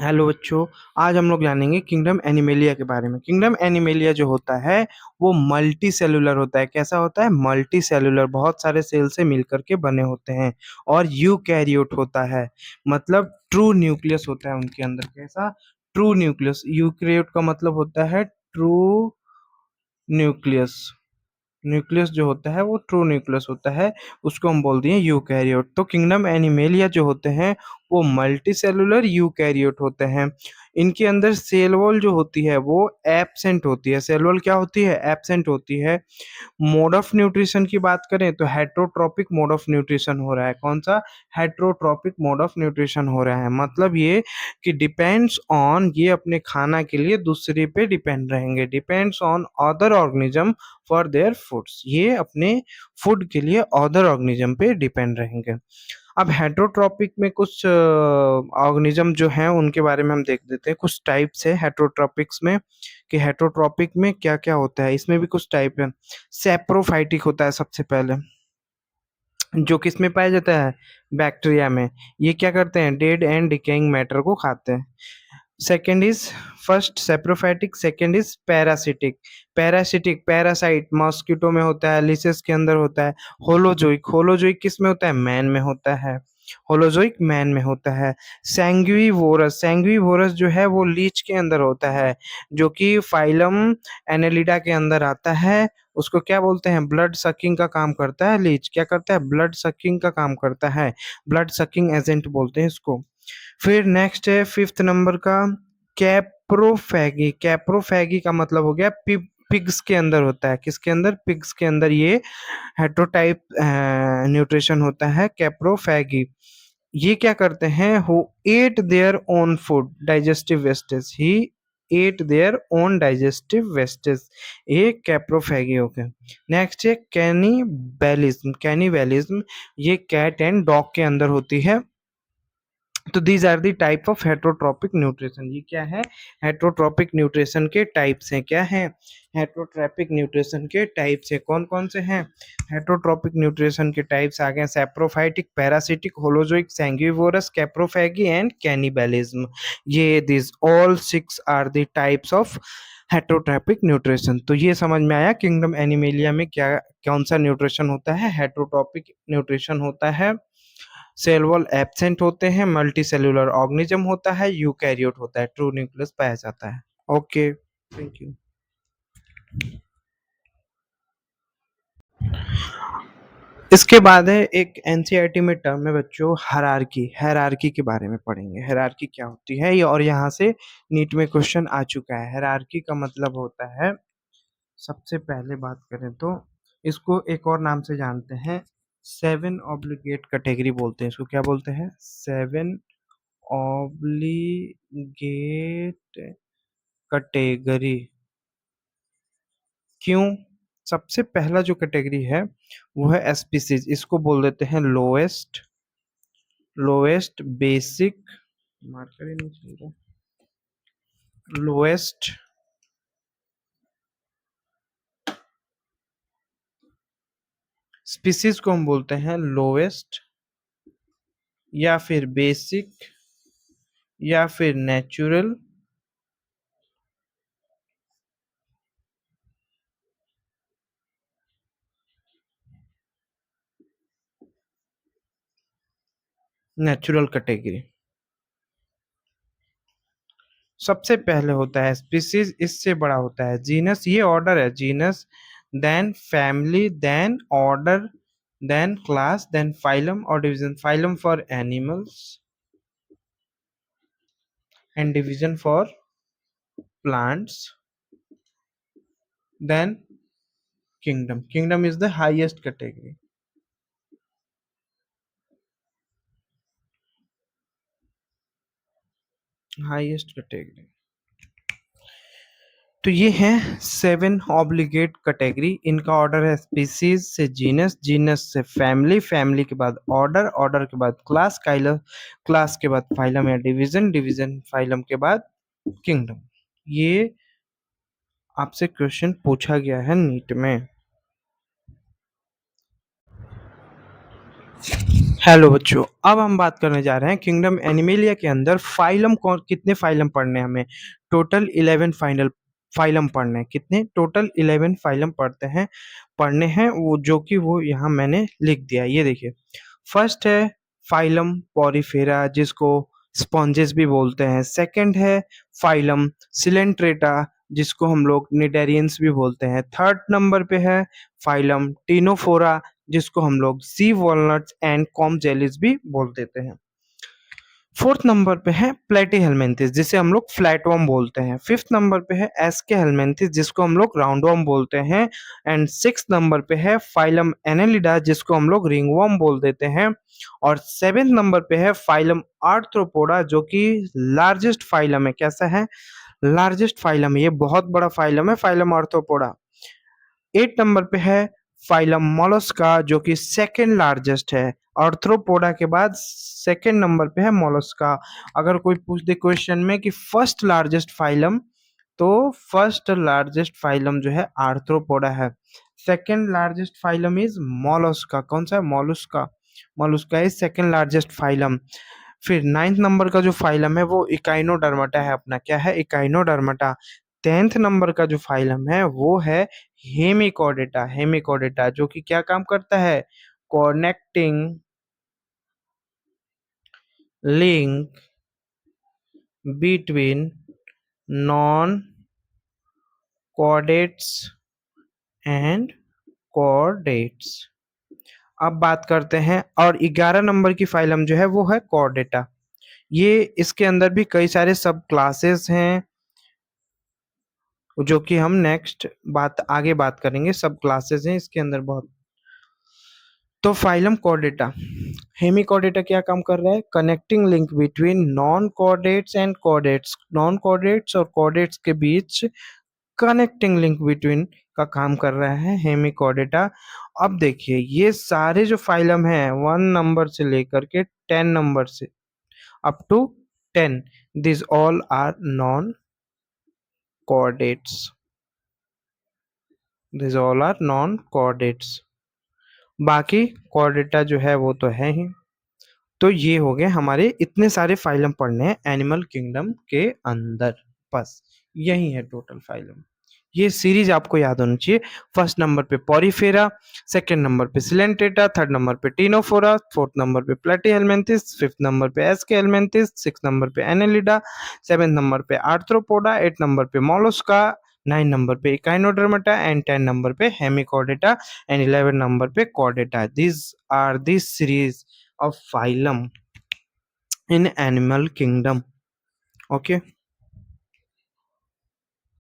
Hello बच्चों। आज हम लोग जानेंगे किंगडम एनिमेलिया के बारे में। किंगडम एनिमेलिया जो होता है वो मल्टी सेलुलर होता है। कैसा होता है? मल्टी सेलुलर, बहुत सारे सेल से मिलकर के बने होते हैं। और यूकैरियोट होता है, मतलब ट्रू न्यूक्लियस होता है उनके अंदर। कैसा? True nucleus. यूकैरियोट का मतलब होता है ट्रू न्यूक्लियस। न्यूक्लियस जो होता है वो ट्रू न्यूक्लियस होता है, उसको हम बोल दिए यूकैरियोट। तो किंगडम एनिमेलिया जो होते हैं वो मल्टी सेलुलर यूकैरियोट होते हैं। इनके अंदर सेल वॉल जो होती है वो एब्सेंट होती है। सेल वॉल क्या होती है? एब्सेंट होती है। मोड ऑफ न्यूट्रिशन की बात करें तो हेट्रोट्रॉपिक मोड ऑफ न्यूट्रिशन हो रहा है। कौन सा? हेट्रोट्रॉपिक मोड ऑफ न्यूट्रिशन हो रहा है। मतलब ये कि डिपेंड्स ऑन, ये अपने खाना के लिए दूसरे पे डिपेंड रहेंगे। Depends on other organism for their foods, ये अपने फूड के लिए अदर ऑर्गेनिज्म पे डिपेंड रहेंगे। अब हेट्रोट्रॉपिक में कुछ ऑर्गेनिज्म जो हैं उनके बारे में हम देख देते हैं। कुछ टाइप्स है हेट्रोट्रॉपिक्स में, कि हेट्रोट्रॉपिक में क्या क्या होता है। इसमें भी कुछ टाइप है। सेप्रोफाइटिक होता है सबसे पहले, जो किस में पाया जाता है? बैक्टीरिया में। ये क्या करते हैं? डेड एंड डिकेइंग मैटर को खाते हैं। Second is, first saprophytic, second is parasitic. Parasitic parasite mosquito में होता है, लिसेस के अंदर होता है। होलोजोइक, होलोजोइक किस में होता है? मैन में होता है। होलोजोइक मैन में होता है। सैंग्विवोरस, सैंग्विवोरस जो है वो लीच के अंदर होता है, जो कि फाइलम एनेलिडा के अंदर आता है। उसको क्या बोलते हैं? ब्लड सकिंग का काम करता है। लीच क्या करता है? ब्लड सकिंग का काम करता है। ब्लड सकिंग एजेंट बोलते हैं इसको। फिर नेक्स्ट है फिफ्थ नंबर का कैप्रोफैगी। कैप्रोफैगी का मतलब हो गया पिग्स के अंदर होता है। किसके अंदर? पिग्स के अंदर ये हेट्रोटाइप न्यूट्रिशन होता है, कैप्रोफैगी। ये क्या करते हैं? Who eight their own food digestive wastage, he eight their own digestive wastage, ये कैप्रोफैगी हो गया। नेक्स्ट है कैनिबैलिज्म। कैनिबैलिज्म ये कैट एंड डॉग के अंदर होती है। तो these are the type of heterotrophic nutrition. ये क्या है? हेट्रोट्रॉपिक न्यूट्रिशन के टाइप्स हैं। क्या है? हेट्रोट्रॉपिक न्यूट्रिशन के टाइप्स है। कौन कौन से हैं? हेट्रोट्रॉपिक न्यूट्रिशन के टाइप्स आ गए saprophytic, parasitic, holozoic, sanguivorous, coprophagy and cannibalism. ये this all six are the types of heterotrophic nutrition. तो ये समझ में आया किंगडम एनिमेलिया में क्या कौन सा न्यूट्रिशन होता है। हेट्रोट्रॉपिक न्यूट्रिशन होता है, सेल वॉल एब्सेंट होते हैं, मल्टी सेलुलर ऑर्गेनिज्म होता है, यूकैरियोट होता है, ट्रू न्यूक्लियस पाया जाता है। Okay, thank you. इसके बाद है एक एनसीईआरटी में टर्म है बच्चों, हायरार्की। हायरार्की के बारे में पढ़ेंगे। हायरार्की क्या होती है ये, और यहाँ से नीट में क्वेश्चन आ चुका है। हायरार्की का मतलब होता है, सबसे पहले बात करें तो इसको एक और नाम से जानते हैं, सेवन ऑब्लिगेट कैटेगरी बोलते हैं इसको। क्या बोलते हैं? Seven obligate category. क्यों? सबसे पहला जो कैटेगरी है वो है स्पीसीज। इसको बोल देते हैं लोएस्ट, लोएस्ट बेसिक, मार्कर ही नहीं चल रहा, लोएस्ट स्पीसीज को हम बोलते हैं लोएस्ट, या फिर बेसिक, या फिर नेचुरल, नेचुरल कैटेगरी। सबसे पहले होता है स्पीसीज, इससे बड़ा होता है जीनस, ये ऑर्डर है genus, then family, then order, then class, then phylum और division. Phylum for animals and division for plants, then kingdom. Kingdom is the highest category. Highest category. तो ये है सेवन ऑब्लिगेट कैटेगरी। इनका order है species से genus, genus से family, family के बाद ऑर्डर, ऑर्डर के बाद क्लास, क्लास के बाद फाइलम या डिवीजन, डिवीजन फाइलम के बाद किंगडम। ये आपसे क्वेश्चन पूछा गया है नीट में। हेलो बच्चों, अब हम बात करने जा रहे हैं किंगडम एनिमेलिया के अंदर फाइलम कौन कितने फाइलम पढ़ने हैं हमें। टोटल 11 फाइनल फाइलम पढ़ने हैं। कितने? टोटल 11 फाइलम पढ़ने हैं, वो जो कि वो यहाँ मैंने लिख दिया। ये देखिए, फर्स्ट है फाइलम पॉरीफेरा, जिसको स्पॉन्जेस भी बोलते हैं। सेकंड है फाइलम सिलेंट्रेटा, जिसको हम लोग निडेरियंस भी बोलते हैं। थर्ड नंबर पे है फाइलम टिनोफोरा, जिसको हम लोग सी वॉलनट्स एंड कॉम जेलीज भी बोल देते हैं। फोर्थ नंबर पे है प्लेटीहेलमिन्थेस, जिसे हम लोग फ्लैटवर्म बोलते हैं। फिफ्थ नंबर पे है एस्केहेलमिन्थेस, जिसको हम लोग राउंडवर्म बोलते हैं। एंड सिक्स नंबर पे है फाइलम एनेलिडा, जिसको हम लोग रिंगवर्म बोल देते हैं। और सेवेंथ नंबर पे है फाइलम आर्थ्रोपोडा, जो कि लार्जेस्ट फाइलम है। कैसा है? लार्जेस्ट फाइलम है, ये बहुत बड़ा फाइलम है, फाइलम आर्थ्रोपोडा। 8 नंबर पे है फाइलम मोलस्का, जो कि सेकंड लार्जेस्ट है। आर्थ्रोपोडा के बाद सेकंड नंबर पे है मोलस्का। अगर कोई पूछ दे क्वेश्चन में कि फर्स्ट लार्जेस्ट फाइलम, तो फर्स्ट लार्जेस्ट फाइलम जो है आर्थ्रोपोडा है। Second largest phylum is Mollusca. कौन सा है? Mollusca. Mollusca is second largest phylum. फिर नाइन्थ नंबर का जो फाइलम है वो इकाइनोडर्माटा है अपना। क्या है? इकाइनोडर्माटा। टेंथ नंबर का जो फाइलम है वो है हेमिकॉर्डेटा। हेमिकॉर्डेटा जो कि क्या काम करता है? Connecting link between non chordates and chordates. अब बात करते हैं, और 11 नंबर की फाइलम जो है वो है कॉर्डेटा। ये इसके अंदर भी कई सारे सब क्लासेस हैं, जो कि हम नेक्स्ट आगे बात करेंगे। सब क्लासेस हैं इसके अंदर बहुत। तो फाइलम कॉर्डेटा, हेमिकॉर्डेटा क्या काम कर रहा है? Connecting link between non chordates and chordates. Non chordates और कॉर्डेट्स के बीच कनेक्टिंग लिंक बिटवीन का काम कर रहा है हेमिकॉर्डेटा। अब देखिए, ये सारे जो फाइलम हैं 1 नंबर से लेकर के 10 नंबर से up to 10, this all are non coordinates, these all are non coordinates। बाकी कोऑर्डिनेटा जो है वो तो है ही। तो ये हो गए हमारे, इतने सारे फाइलम पढ़ने हैं एनिमल किंगडम के अंदर। बस यही है टोटल फाइलम। ये सीरीज आपको याद होनी चाहिए। फर्स्ट नंबर पे पॉरीफेरा, सेकंड नंबर पे सिलेंटेटा, थर्ड नंबर पे टिनोफोरा, फोर्थ नंबर पे प्लेटीहेलमिन्थेस, फिफ्थ नंबर पे एस्केहेलमिन्थेस, सिक्स नंबर पे एनेलिडा, सेवेंथ नंबर पे आर्थ्रोपोडा, एट नंबर पे मोलस्का, 9 नंबर पे इकाइनोडर्माटा एंड 10 नंबर पे हेमिकॉर्डेटा एंड 11 नंबर पे Chordata. these are the series of phylum in animal kingdom। Okay।